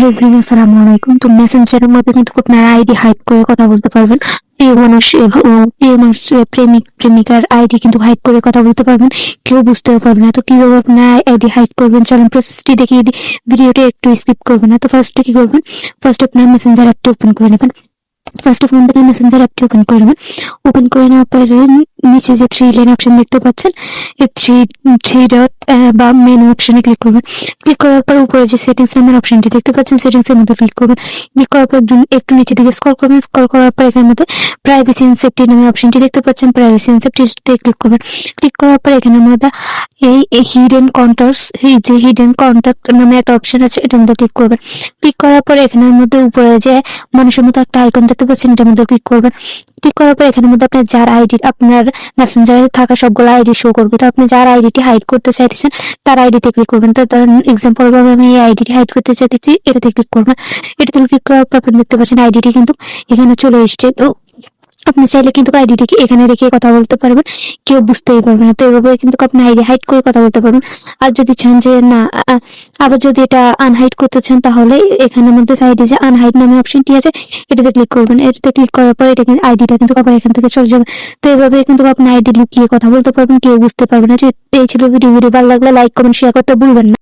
Hello everyone, আসসালামু আলাইকুম। তো মেসেঞ্জারের মধ্যে কিন্তু আপনারা আইডি হাইড করে কথা বলতে পারবেন। প্রিয় মানুষ প্রেমিকার আইডি কিন্তু হাইড করে কথা বলতে পারবেন, কেউ বুঝতেও পারবে না। তো কিভাবে আপনার আইডি হাইড করবেন, চলুন প্রসেসটি দেখিয়ে দিই। ভিডিওটা একটু স্কিপ করবেন না। তো ফার্স্টে কি করবেন, ফার্স্ট আপনার মেসেঞ্জার অ্যাপটি ওপেন করে নেবেন। ফার্স্ট ফোন থেকে মেসেঞ্জার অ্যাপটি ওপেন করে নেবেন। ওপেন করে নেওয়ার পরে নিচে যে থ্রি লাইন অপশন দেখতে পাচ্ছেন, এই থ্রি ডট বা মেনু অপশনে ক্লিক করবেন। ক্লিক করার পর উপরে যে সেটিংস নামের অপশনটি দেখতে পাচ্ছেন, সেটিংস এর মধ্যে ক্লিক করবেন। ক্লিক করার পর একটু নিচে দিকে স্ক্রল করবেন। স্ক্রল করার পর এখানের মধ্যে প্রাইভেসি এন্ড সেফটি নামে অপশনটি দেখতে পাচ্ছেন, প্রাইভেসি এন্ড সেফটিতে ক্লিক করবেন। ক্লিক করার পর এখানের মধ্যে এই হিডেন কন্টাক্টস, এই যে হিডেন কন্টাক্ট নামে একটা অপশন আছে, এটার মধ্যে ক্লিক করবেন। ক্লিক করার পর এখানের মধ্যে উপরে যে মানুষের মতো একটা আইকন দেখতে পাচ্ছেন, এটার মধ্যে ক্লিক করবেন। ক্লিক করার পর এখানের মধ্যে আপনার যার আইডি, আপনার মেসেঞ্জারে থাকা সবগুলো আইডি শো করবে। তো আপনি যার আইডিটি হাইড করতে চাইতেছেন তার আইডিতে ক্লিক করবেন। তো এক্সাম্পল ভাবে আমি এই আইডিটি হাইড করতে চাইতেছি, এটাতে ক্লিক করবেন। এটাতে ক্লিক করার পর আপনি দেখতে পাচ্ছেন আইডিটি কিন্তু এখানে চলে এসেছে। তো আপনি চাইলে কিন্তু আইডিটিকে এখানে রেখে কথা বলতে পারবেন, কেউ বুঝতেই পারবে না। তো এভাবে কিন্তু আপনি আইডি হাইড করে কথা বলতে পারবেন। আর যদি চান যে না, আবার যদি এটা আনহাইড করতে চান, তাহলে এখানের মধ্যে সাইডে যে আনহাইড নামে অপশনটি আছে, এটাতে ক্লিক করবেন। এটাতে ক্লিক করার পর এটা কিন্তু আইডিটা কিন্তু আবার এখান থেকে চলে যাবে। তো এভাবে কিন্তু আপনি আইডি লুকিয়ে কথা বলতে পারবেন, কেউ বুঝতে পারবে না। যে এই ছিল ভিডিও ভালো লাগলে লাইক কমেন্ট শেয়ার করতে ভুলবেন না।